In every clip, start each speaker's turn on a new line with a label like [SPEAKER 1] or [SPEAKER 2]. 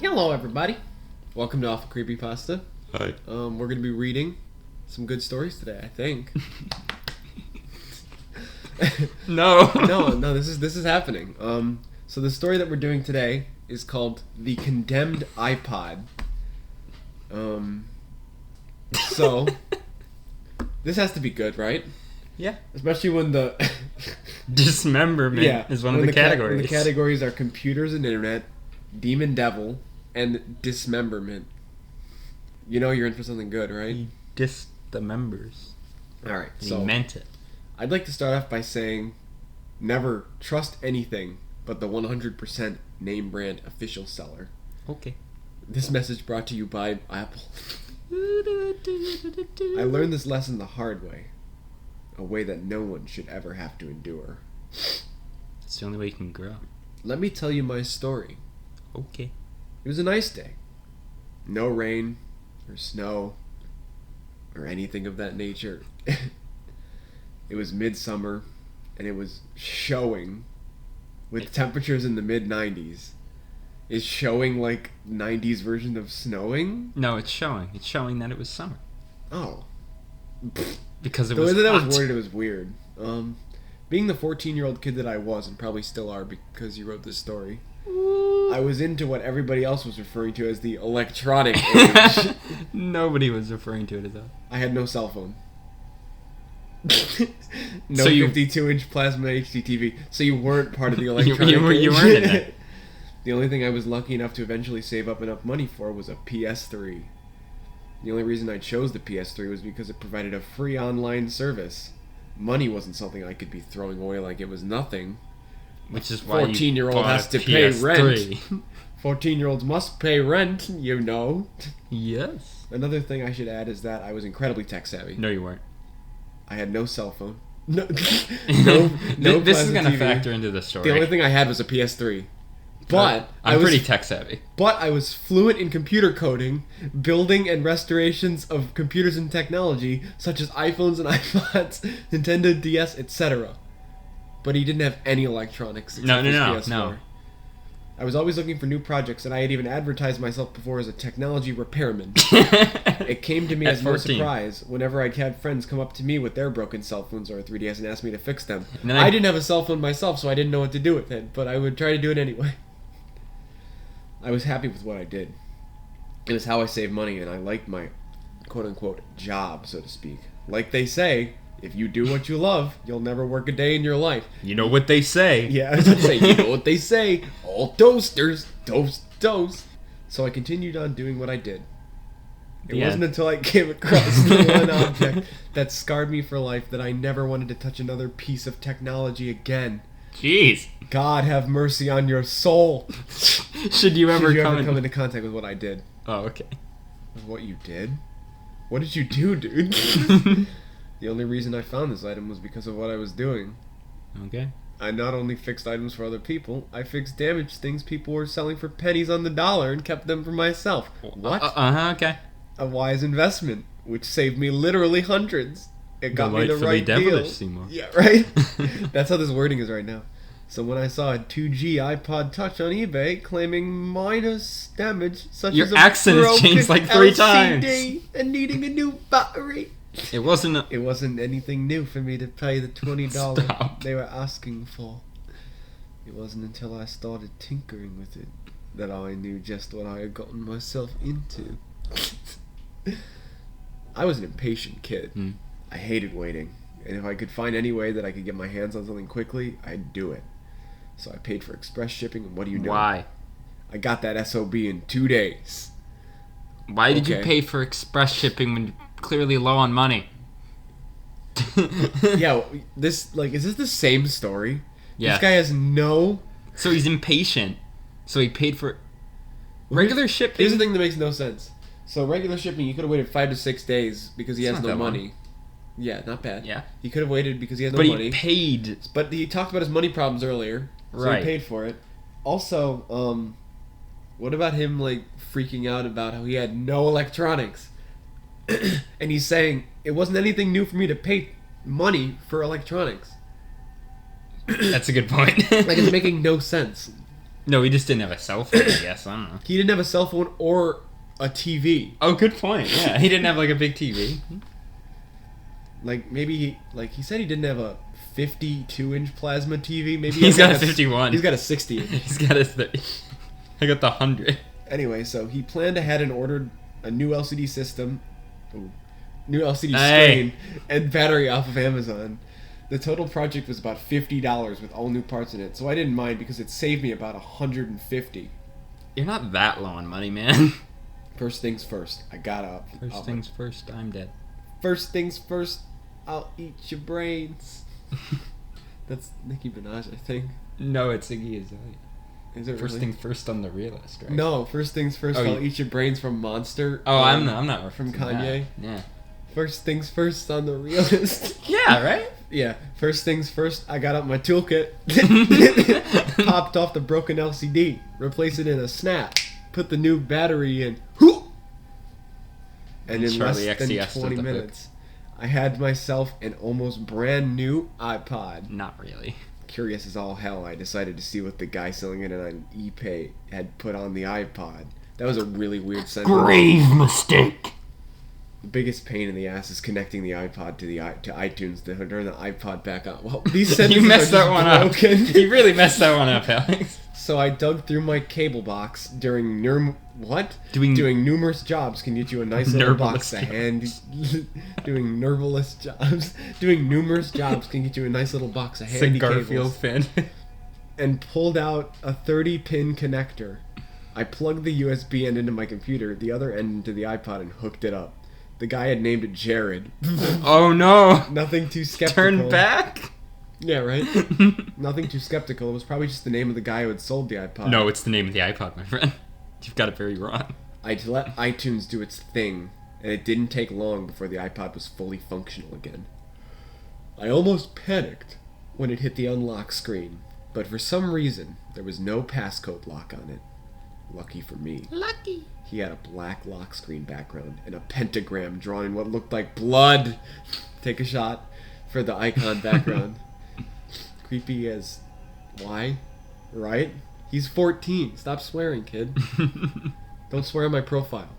[SPEAKER 1] Hello, everybody. Welcome to Awful Creepypasta.
[SPEAKER 2] Hi.
[SPEAKER 1] We're going to be reading some good stories today, I think.
[SPEAKER 2] No.
[SPEAKER 1] No, this is happening. So the story that we're doing today is called The Condemned iPod. So this has to be good, right?
[SPEAKER 2] Yeah.
[SPEAKER 1] Especially when the
[SPEAKER 2] Dismemberment is one of the categories.
[SPEAKER 1] When the categories are computers and internet, demon devil, and dismemberment. You know you're in for something good, right?
[SPEAKER 2] He dissed the members.
[SPEAKER 1] Alright,
[SPEAKER 2] He
[SPEAKER 1] so
[SPEAKER 2] meant it.
[SPEAKER 1] I'd like to start off by saying never trust anything but the 100% name brand official seller.
[SPEAKER 2] Okay.
[SPEAKER 1] This message brought to you by Apple. I learned this lesson the hard way. A way that no one should ever have to endure.
[SPEAKER 2] It's the only way you can grow.
[SPEAKER 1] Let me tell you my story.
[SPEAKER 2] Okay.
[SPEAKER 1] It was a nice day. No rain or snow or anything of that nature. It was midsummer and it was showing with temperatures in the mid-90s. Is showing like 90s version of snowing?
[SPEAKER 2] No, it's showing. It's showing that it was summer.
[SPEAKER 1] Oh.
[SPEAKER 2] Because it
[SPEAKER 1] The
[SPEAKER 2] was
[SPEAKER 1] way that I
[SPEAKER 2] hot.
[SPEAKER 1] was worded, it was weird. Being the 14-year-old kid that I was, and probably still are because you wrote this story, I was into what everybody else was referring to as the electronic age.
[SPEAKER 2] Nobody was referring to it as that.
[SPEAKER 1] I had no cell phone. No
[SPEAKER 2] So you-
[SPEAKER 1] 52-inch plasma HD TV. So you weren't part of the electronic
[SPEAKER 2] you
[SPEAKER 1] age.
[SPEAKER 2] weren't in it.
[SPEAKER 1] The only thing I was lucky enough to eventually save up enough money for was a PS3. The only reason I chose the PS3 was because it provided a free online service. Money wasn't something I could be throwing away like it was nothing.
[SPEAKER 2] Which is why
[SPEAKER 1] 14-year-old has to pay rent. 14-year-olds must pay rent, you know.
[SPEAKER 2] Yes.
[SPEAKER 1] Another thing I should add is that I was incredibly tech savvy.
[SPEAKER 2] No, you weren't.
[SPEAKER 1] I had no cell phone. No,
[SPEAKER 2] This is
[SPEAKER 1] plasma
[SPEAKER 2] going to
[SPEAKER 1] TV.
[SPEAKER 2] factor into the story.
[SPEAKER 1] The only thing I had was a PS3. But
[SPEAKER 2] I'm pretty tech savvy.
[SPEAKER 1] But I was fluent in computer coding, building and restorations of computers and technology, such as iPhones and iPods, Nintendo DS, etc. But he didn't have any electronics.
[SPEAKER 2] No.
[SPEAKER 1] I was always looking for new projects, and I had even advertised myself before as a technology repairman. It came to me
[SPEAKER 2] At
[SPEAKER 1] as no
[SPEAKER 2] 14.
[SPEAKER 1] surprise whenever I'd had friends come up to me with their broken cell phones or a 3DS and ask me to fix them.
[SPEAKER 2] And then
[SPEAKER 1] I didn't have a cell phone myself, so I didn't know what to do with it, but I would try to do it anyway. I was happy with what I did. It was how I saved money, and I liked my quote-unquote job, so to speak. Like they say, if you do what you love, you'll never work a day in your life.
[SPEAKER 2] You know what they say.
[SPEAKER 1] Yeah, I was going to say, you know what they say. All toasters, toast. So I continued on doing what I did. It wasn't until I came across the one object that scarred me for life that I never wanted to touch another piece of technology again.
[SPEAKER 2] Jeez.
[SPEAKER 1] God have mercy on your soul.
[SPEAKER 2] Should you ever
[SPEAKER 1] come into contact with what I did?
[SPEAKER 2] Oh, okay.
[SPEAKER 1] With what you did? What did you do, dude? The only reason I found this item was because of what I was doing.
[SPEAKER 2] Okay.
[SPEAKER 1] I not only fixed items for other people, I fixed damaged things people were selling for pennies on the dollar and kept them for myself. What?
[SPEAKER 2] Okay.
[SPEAKER 1] A wise investment, which saved me literally hundreds. It got me the
[SPEAKER 2] Delightfully
[SPEAKER 1] right deal.
[SPEAKER 2] devilish, Seymour.
[SPEAKER 1] Yeah, right? That's how this wording is right now. So when I saw a 2G iPod Touch on eBay claiming minus damage, such
[SPEAKER 2] Your
[SPEAKER 1] as a
[SPEAKER 2] accent has
[SPEAKER 1] broken
[SPEAKER 2] changed like 3
[SPEAKER 1] LCD and needing a new battery.
[SPEAKER 2] It wasn't.
[SPEAKER 1] It wasn't anything new for me to pay the $20
[SPEAKER 2] Stop.
[SPEAKER 1] they were asking for. It wasn't until I started tinkering with it that I knew just what I had gotten myself into. I was an impatient kid. I hated waiting. And if I could find any way that I could get my hands on something quickly, I'd do it. So I paid for express shipping, and what do you know?
[SPEAKER 2] Why?
[SPEAKER 1] I got that SOB in 2 days.
[SPEAKER 2] Why did you
[SPEAKER 1] Okay.
[SPEAKER 2] pay for express shipping when you're clearly low on money?
[SPEAKER 1] Yeah, is this the same story?
[SPEAKER 2] Yeah.
[SPEAKER 1] This guy has no...
[SPEAKER 2] So he's impatient. So he paid for regular shipping.
[SPEAKER 1] Here's the thing that makes no sense. So regular shipping, you could have waited 5 to 6 days because he
[SPEAKER 2] It's
[SPEAKER 1] has
[SPEAKER 2] not
[SPEAKER 1] no
[SPEAKER 2] that long.
[SPEAKER 1] money. Yeah, not bad.
[SPEAKER 2] Yeah.
[SPEAKER 1] He could have waited because he has no
[SPEAKER 2] But
[SPEAKER 1] money.
[SPEAKER 2] he paid.
[SPEAKER 1] But he talked about his money problems earlier, so
[SPEAKER 2] Right.
[SPEAKER 1] he paid for it. Also, what about him like freaking out about how he had no electronics? And he's saying it wasn't anything new for me to pay money for electronics.
[SPEAKER 2] That's a good point.
[SPEAKER 1] Like, it's making no sense.
[SPEAKER 2] No, he just didn't have a cell phone, I guess. I don't know.
[SPEAKER 1] He didn't have a cell phone or a TV.
[SPEAKER 2] Oh, good point. Yeah, he didn't have like a big TV.
[SPEAKER 1] Like maybe he said he didn't have a 52-inch plasma TV. Maybe
[SPEAKER 2] He's got a 51.
[SPEAKER 1] He's got a 60.
[SPEAKER 2] He's got a 30. I got the 100.
[SPEAKER 1] Anyway, so he planned ahead and ordered a new LCD system, new LCD
[SPEAKER 2] Hey.
[SPEAKER 1] screen, and battery off of Amazon. The total project was about $50 with all new parts in it, so I didn't mind because it saved me about $150.
[SPEAKER 2] You're not that low on money, man.
[SPEAKER 1] First things first, I got up.
[SPEAKER 2] First things first, I'm dead.
[SPEAKER 1] First things first, I'll eat your brains. That's Nicki Minaj, I think.
[SPEAKER 2] No, it's Iggy Azalea.
[SPEAKER 1] Is it
[SPEAKER 2] First
[SPEAKER 1] really?
[SPEAKER 2] things first on the realist, right?
[SPEAKER 1] No, first things first,
[SPEAKER 2] Oh,
[SPEAKER 1] I'll eat your brains from Monster.
[SPEAKER 2] Oh, I'm not
[SPEAKER 1] from
[SPEAKER 2] referencing
[SPEAKER 1] Kanye.
[SPEAKER 2] that. Yeah.
[SPEAKER 1] First things first on the realist.
[SPEAKER 2] Yeah, right?
[SPEAKER 1] Yeah, first things first, I got up my toolkit, popped off the broken LCD, replaced it in a snap, put the new battery in, and in
[SPEAKER 2] Charlie
[SPEAKER 1] less than
[SPEAKER 2] XCS
[SPEAKER 1] 20
[SPEAKER 2] did the
[SPEAKER 1] minutes, I had myself an almost brand new iPod.
[SPEAKER 2] Not really.
[SPEAKER 1] Curious as all hell, I decided to see what the guy selling it on eBay had put on the iPod. That was a really weird sentence.
[SPEAKER 2] Grave mistake.
[SPEAKER 1] The biggest pain in the ass is connecting the iPod to iTunes to turn the iPod back on. Well, these sentences
[SPEAKER 2] You messed
[SPEAKER 1] are
[SPEAKER 2] that
[SPEAKER 1] just
[SPEAKER 2] one
[SPEAKER 1] broken.
[SPEAKER 2] up. You really messed that one up, Alex.
[SPEAKER 1] So I dug through my cable box during
[SPEAKER 2] Doing
[SPEAKER 1] numerous jobs can get you a nice little box of
[SPEAKER 2] Nerveless
[SPEAKER 1] handy. Doing nerveless jobs. Doing numerous jobs can get you a nice little box of
[SPEAKER 2] It's a
[SPEAKER 1] handy
[SPEAKER 2] Garfield
[SPEAKER 1] cables.
[SPEAKER 2] fan.
[SPEAKER 1] And pulled out a 30-pin connector. I plugged the USB end into my computer, the other end into the iPod, and hooked it up. The guy had named it Jared.
[SPEAKER 2] Oh no!
[SPEAKER 1] Nothing too skeptical.
[SPEAKER 2] Turn back?
[SPEAKER 1] Yeah, right? Nothing too skeptical. It was probably just the name of the guy who had sold the iPod.
[SPEAKER 2] No, it's the name of the iPod, my friend. You've got it very wrong.
[SPEAKER 1] I let iTunes do its thing, and it didn't take long before the iPod was fully functional again. I almost panicked when it hit the unlock screen, but for some reason, there was no passcode lock on it. Lucky for me.
[SPEAKER 2] Lucky.
[SPEAKER 1] He had a black lock screen background and a pentagram drawn in what looked like blood. Take a shot for the icon background. Creepy as why? Right? He's 14. Stop swearing, kid. Don't swear on my profile.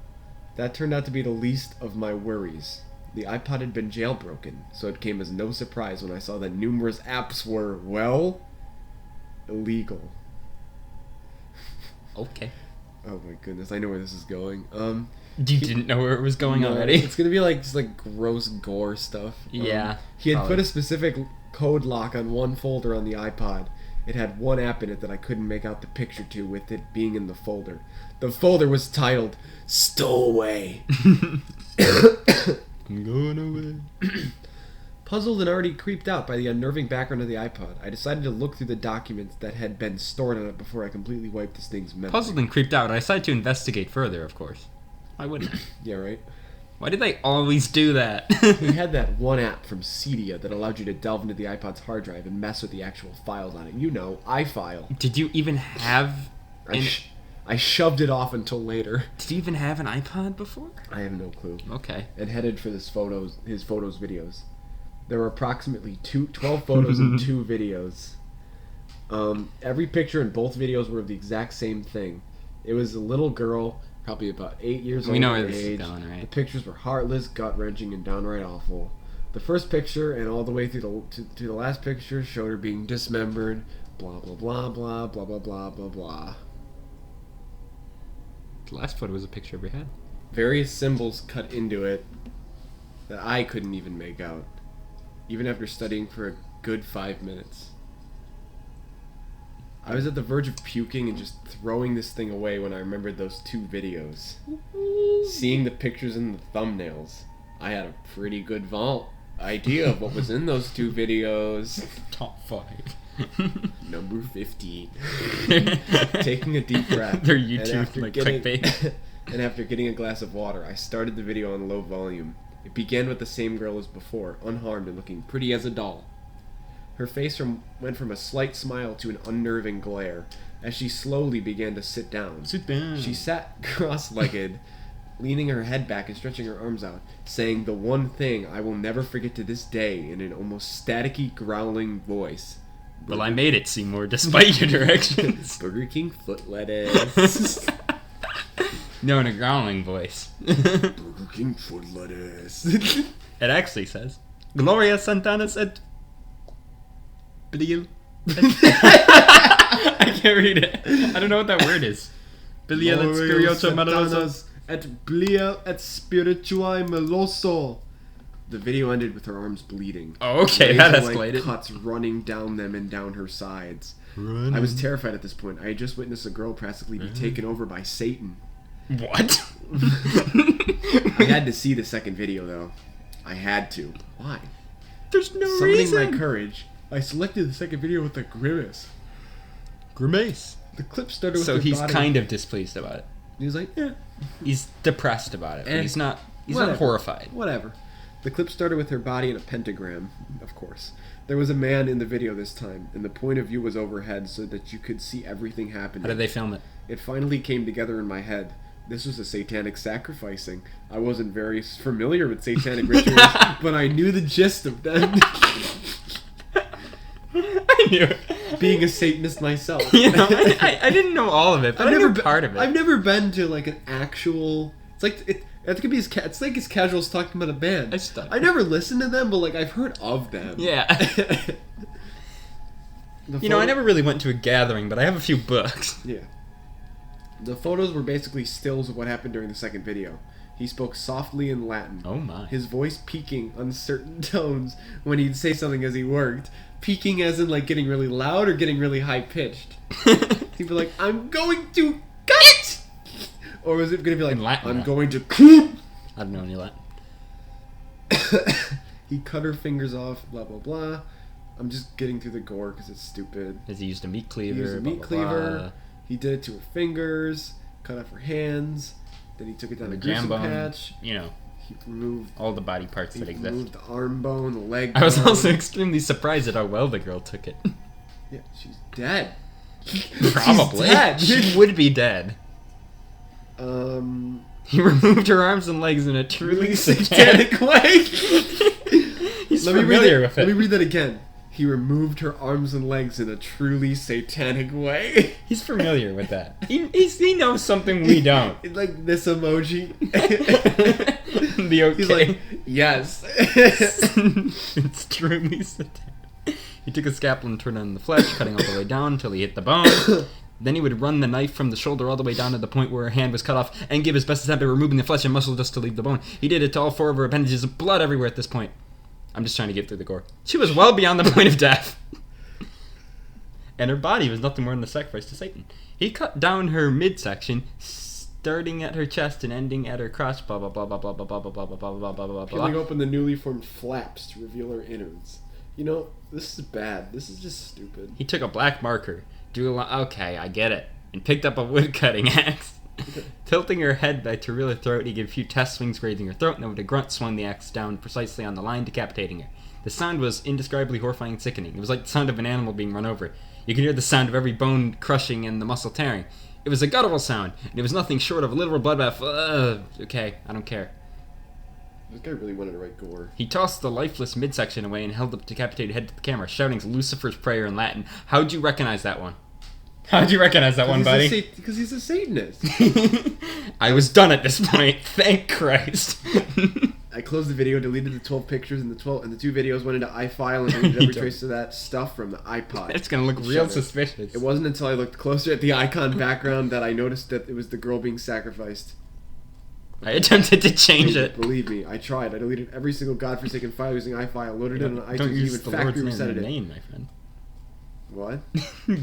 [SPEAKER 1] That turned out to be the least of my worries. The iPod had been jailbroken, so it came as no surprise when I saw that numerous apps were, well, illegal.
[SPEAKER 2] Okay.
[SPEAKER 1] Oh my goodness, I know where this is going.
[SPEAKER 2] You didn't know where it was going
[SPEAKER 1] No,
[SPEAKER 2] already?
[SPEAKER 1] It's gonna be like just like gross gore stuff.
[SPEAKER 2] Yeah.
[SPEAKER 1] He had
[SPEAKER 2] probably.
[SPEAKER 1] put a specific code lock on one folder on the iPod. It had one app in it that I couldn't make out the picture to, with it being in the folder. The folder was titled Stowaway.
[SPEAKER 2] I'm going away.
[SPEAKER 1] Puzzled and already creeped out by the unnerving background of the iPod, I decided to look through the documents that had been stored on it before I completely wiped this thing's memory.
[SPEAKER 2] Puzzled and creeped out, I decided to investigate further, of course. Why wouldn't I?
[SPEAKER 1] Yeah, right?
[SPEAKER 2] Why did they always do that?
[SPEAKER 1] He had that one app from Cydia that allowed you to delve into the iPod's hard drive and mess with the actual files on it. You know, iFile.
[SPEAKER 2] Did you even have...
[SPEAKER 1] I shoved it off until later.
[SPEAKER 2] Did you even have an iPod before?
[SPEAKER 1] I have no clue.
[SPEAKER 2] Okay.
[SPEAKER 1] And headed for his photos videos. There were approximately 12 photos and 2 videos. Every picture in both videos were of the exact same thing. It was a little girl, probably about 8 years old.
[SPEAKER 2] We know where
[SPEAKER 1] in
[SPEAKER 2] this
[SPEAKER 1] age.
[SPEAKER 2] is going, right?
[SPEAKER 1] The pictures were heartless, gut-wrenching, and downright awful. The first picture and all the way through to the last picture showed her being dismembered. Blah blah blah blah blah blah blah blah blah.
[SPEAKER 2] The last photo was a picture of your head.
[SPEAKER 1] Various symbols cut into it that I couldn't even make out, even after studying for a good 5 minutes. I was at the verge of puking and just throwing this thing away when I remembered those 2 videos. Seeing the pictures in the thumbnails, I had a pretty good idea of what was in those 2 videos.
[SPEAKER 2] Top 5.
[SPEAKER 1] Number 15. Taking a deep breath.
[SPEAKER 2] They're YouTube like clickbait.
[SPEAKER 1] And after getting a glass of water, I started the video on low volume. It began with the same girl as before, unharmed and looking pretty as a doll. Her face went from a slight smile to an unnerving glare as she slowly began to sit down.
[SPEAKER 2] Sit down.
[SPEAKER 1] She sat cross-legged, leaning her head back and stretching her arms out, saying the one thing I will never forget to this day in an almost staticky, growling voice.
[SPEAKER 2] Well, I made it, Seymour, despite your directions.
[SPEAKER 1] Burger King foot lettuce.
[SPEAKER 2] No, in a growling voice.
[SPEAKER 1] Burger King foot lettuce.
[SPEAKER 2] It actually says, Gloria Santana said, Billy. I can't read it. I don't know what that word is. Billy et spiritual meloso.
[SPEAKER 1] Et blia et spirituae meloso. The video ended with her arms bleeding.
[SPEAKER 2] Oh, okay, that
[SPEAKER 1] Razor,
[SPEAKER 2] escalated.
[SPEAKER 1] Cuts running down them and down her sides.
[SPEAKER 2] Running.
[SPEAKER 1] I was terrified at this point. I had just witnessed a girl practically be taken over by Satan.
[SPEAKER 2] What?
[SPEAKER 1] I had to see the second video, though. I had to. Why?
[SPEAKER 2] There's no
[SPEAKER 1] Summoning
[SPEAKER 2] reason.
[SPEAKER 1] my courage, I selected the second video with a grimace.
[SPEAKER 2] Grimace.
[SPEAKER 1] The clip started with
[SPEAKER 2] So
[SPEAKER 1] her
[SPEAKER 2] he's
[SPEAKER 1] body.
[SPEAKER 2] kind of displeased about it.
[SPEAKER 1] He was like, eh.
[SPEAKER 2] He's depressed about it, but he's not
[SPEAKER 1] Whatever.
[SPEAKER 2] horrified.
[SPEAKER 1] Whatever. The clip started with her body in a pentagram, of course. There was a man in the video this time, and the point of view was overhead so that you could see everything happening.
[SPEAKER 2] How did they film it?
[SPEAKER 1] It finally came together in my head. This was a satanic sacrificing. I wasn't very familiar with satanic rituals, but I knew the gist of them.
[SPEAKER 2] I knew it.
[SPEAKER 1] Being a Satanist myself.
[SPEAKER 2] You know, I didn't know all of it, but I knew part of it.
[SPEAKER 1] I've never been to like an actual. It's like it could be it's like as casual as talking about a band. I never listened to them, but like I've heard of them.
[SPEAKER 2] Yeah. You know, I never really went to a gathering, but I have a few books.
[SPEAKER 1] Yeah. The photos were basically stills of what happened during the second video. He spoke softly in Latin.
[SPEAKER 2] Oh my.
[SPEAKER 1] His voice peaking on certain tones when he'd say something as he worked. Peaking as in like getting really loud or getting really high pitched. He'd be like, I'm going to cut! Or was it going to be like,
[SPEAKER 2] In Latin,
[SPEAKER 1] I'm
[SPEAKER 2] right?
[SPEAKER 1] going to
[SPEAKER 2] I don't know any Latin.
[SPEAKER 1] He cut her fingers off, blah, blah, blah. I'm just getting through the gore because it's stupid.
[SPEAKER 2] Has he used a meat cleaver?
[SPEAKER 1] He used a meat
[SPEAKER 2] blah,
[SPEAKER 1] cleaver.
[SPEAKER 2] blah.
[SPEAKER 1] He did it to her fingers, cut off her hands. Then he took it down
[SPEAKER 2] The
[SPEAKER 1] the gruesome
[SPEAKER 2] jambone,
[SPEAKER 1] patch.
[SPEAKER 2] you know,
[SPEAKER 1] He removed
[SPEAKER 2] all the body parts that exist.
[SPEAKER 1] removed the arm bone, the leg
[SPEAKER 2] I was
[SPEAKER 1] bone.
[SPEAKER 2] also extremely surprised at how well the girl took it.
[SPEAKER 1] Yeah, she's dead.
[SPEAKER 2] Probably.
[SPEAKER 1] She's dead.
[SPEAKER 2] She would be dead. He removed her arms and legs in a truly
[SPEAKER 1] Really
[SPEAKER 2] satanic.
[SPEAKER 1] satanic way.
[SPEAKER 2] He's
[SPEAKER 1] Let me
[SPEAKER 2] familiar with it.
[SPEAKER 1] Let me read that again. He removed her arms and legs in a truly satanic way.
[SPEAKER 2] He's familiar with that. He knows something we don't.
[SPEAKER 1] Like this emoji.
[SPEAKER 2] The okay.
[SPEAKER 1] He's like, yes.
[SPEAKER 2] It's truly satanic. He took a scalpel and turned it on the flesh, cutting all the way down until he hit the bone. Then he would run the knife from the shoulder all the way down to the point where her hand was cut off and give his best attempt at removing the flesh and muscle just to leave the bone. He did it to all four of her appendages, blood everywhere at this point. I'm just trying to get through the gore. She was well beyond the point of death. And her body was nothing more than a sacrifice to Satan. He cut down her midsection, starting at her chest and ending at her crotch, blah blah blah blah blah blah blah blah blah blah blah blah blah
[SPEAKER 1] Peeling
[SPEAKER 2] blah.
[SPEAKER 1] open the newly formed flaps to reveal her innards. You know, this is bad. This is just stupid.
[SPEAKER 2] He took a black marker, drew a line. Okay, I get it. And picked up a wood cutting axe. Tilting her head back to reel her throat, he gave a few test swings grazing her throat, and then with a grunt swung the axe down precisely on the line, decapitating her. The sound was indescribably horrifying and sickening. It was like the sound of an animal being run over. You could hear the sound of every bone crushing and the muscle tearing. It was a guttural sound, and it was nothing short of a literal bloodbath. Okay, I don't care.
[SPEAKER 1] This guy really wanted to write gore.
[SPEAKER 2] He tossed the lifeless midsection away and held the decapitated head to the camera, shouting Lucifer's prayer in Latin. How'd you recognize that one? How'd you recognize that one, buddy?
[SPEAKER 1] Because he's a Satanist.
[SPEAKER 2] I was done at this point. Thank Christ.
[SPEAKER 1] I closed the video, deleted the 12 pictures, and the 2 videos went into iFile and deleted every trace of that stuff from the iPod.
[SPEAKER 2] It's gonna look real suspicious.
[SPEAKER 1] It wasn't until I looked closer at the icon background that I noticed that it was the girl being sacrificed.
[SPEAKER 2] I attempted to change it.
[SPEAKER 1] Believe me, I tried. I deleted every single godforsaken file using iFile, loaded it on iTunes,
[SPEAKER 2] Don't
[SPEAKER 1] and
[SPEAKER 2] use
[SPEAKER 1] even
[SPEAKER 2] the Lord's
[SPEAKER 1] factory
[SPEAKER 2] name
[SPEAKER 1] resetted
[SPEAKER 2] in
[SPEAKER 1] it.
[SPEAKER 2] name, my friend.
[SPEAKER 1] What?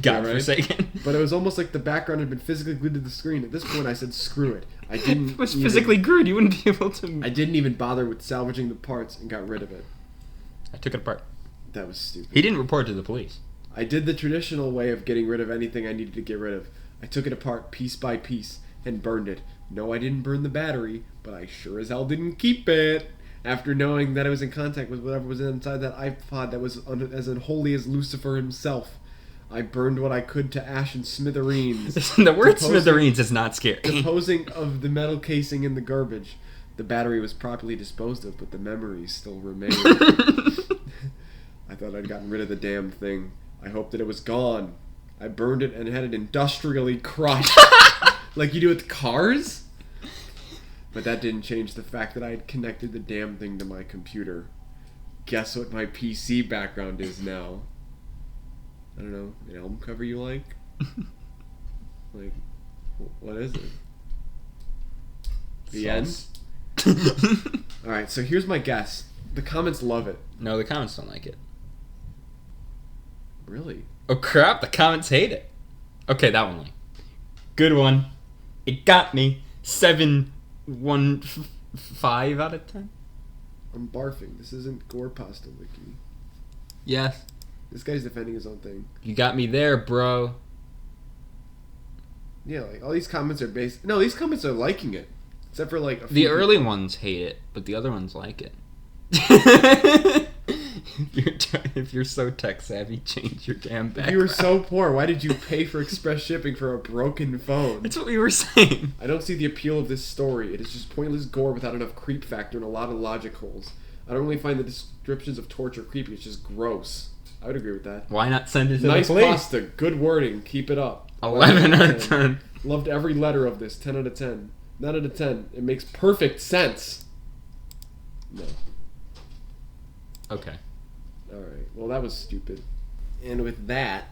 [SPEAKER 2] Godforsaken.
[SPEAKER 1] But it was almost like the background had been physically glued to the screen. At this point, I said, screw it. I didn't.
[SPEAKER 2] If it was physically glued, you wouldn't be able to.
[SPEAKER 1] I didn't even bother with salvaging the parts and got rid of it.
[SPEAKER 2] I took it apart.
[SPEAKER 1] That was stupid.
[SPEAKER 2] He didn't report to the police.
[SPEAKER 1] I did the traditional way of getting rid of anything I needed to get rid of. I took it apart piece by piece and burned it. No, I didn't burn the battery, but I sure as hell didn't keep it. After knowing that I was in contact with whatever was inside that iPod that was as unholy as Lucifer himself, I burned what I could to ash and smithereens.
[SPEAKER 2] The word smithereens is not scary.
[SPEAKER 1] Disposing of the metal casing in the garbage. The battery was properly disposed of, but the memories still remained. I thought I'd gotten rid of the damn thing. I hoped that it was gone. I burned it and had it industrially crushed. Like you do with cars? But that didn't change the fact that I had connected the damn thing to my computer. Guess what my PC background is now? I don't know, an album cover you like? Like, what is it? The end? Alright, so here's my guess. The comments love it.
[SPEAKER 2] No, the comments don't like it.
[SPEAKER 1] Really?
[SPEAKER 2] Oh crap, the comments hate it. Okay, that one like. Good one. It got me. 7.15 out of 10.
[SPEAKER 1] I'm barfing. This isn't Gore Pasta Wiki.
[SPEAKER 2] Yes.
[SPEAKER 1] This guy's defending his own thing.
[SPEAKER 2] You got me there, bro.
[SPEAKER 1] Yeah, like all these comments are based. No, these comments are liking it, except for like a few
[SPEAKER 2] The early
[SPEAKER 1] people.
[SPEAKER 2] ones hate it, but the other ones like it. If you're so tech savvy, change your damn background.
[SPEAKER 1] If you were so poor, why did you pay for express shipping for a broken phone?
[SPEAKER 2] That's what we were saying.
[SPEAKER 1] I don't see the appeal of this story. It is just pointless gore without enough creep factor and a lot of logic holes. I don't really find the descriptions of torture creepy. It's just gross. I would agree with that.
[SPEAKER 2] Why not send it to
[SPEAKER 1] Nice
[SPEAKER 2] the police?
[SPEAKER 1] pasta. Good wording. Keep it up.
[SPEAKER 2] 11 out of 10.
[SPEAKER 1] Loved every letter of this. 10 out of 10. 9 out of 10. It makes perfect sense. No.
[SPEAKER 2] Okay.
[SPEAKER 1] Alright. Well, that was stupid. And with that,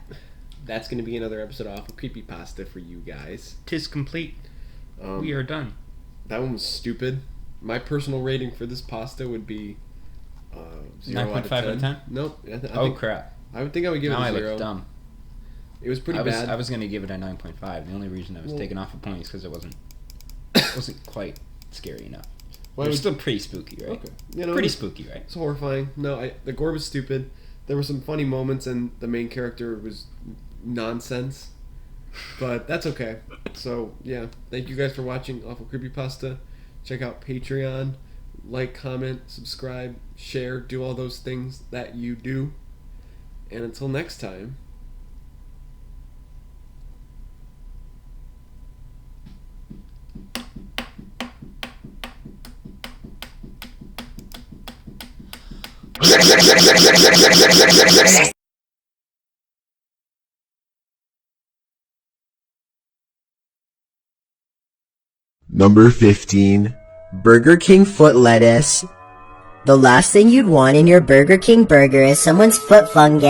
[SPEAKER 1] that's going to be another episode off of Creepypasta for you guys.
[SPEAKER 2] 'Tis complete. We are done.
[SPEAKER 1] That one was stupid. My personal rating for this pasta would be 0 out of 10.
[SPEAKER 2] 9.5 out of 10?
[SPEAKER 1] Nope.
[SPEAKER 2] Oh crap.
[SPEAKER 1] I would think I would give
[SPEAKER 2] Now
[SPEAKER 1] it
[SPEAKER 2] I
[SPEAKER 1] a 0.
[SPEAKER 2] look dumb.
[SPEAKER 1] It was pretty bad.
[SPEAKER 2] I was going to give it a 9.5. The only reason I was taking off a point is because it wasn't quite scary enough.
[SPEAKER 1] Why
[SPEAKER 2] It was
[SPEAKER 1] would-
[SPEAKER 2] still pretty spooky, right?
[SPEAKER 1] Okay. You know,
[SPEAKER 2] Pretty
[SPEAKER 1] it was-
[SPEAKER 2] spooky, right?
[SPEAKER 1] It's horrifying. No, the gore was stupid. There were some funny moments, and the main character was nonsense. But that's okay. So, yeah. Thank you guys for watching Awful Creepypasta. Check out Patreon. Like, comment, subscribe, share, do all those things that you do. And until next time...
[SPEAKER 3] Number 15.
[SPEAKER 4] Burger King foot lettuce. The last thing you'd want in your Burger King burger is someone's foot fungus.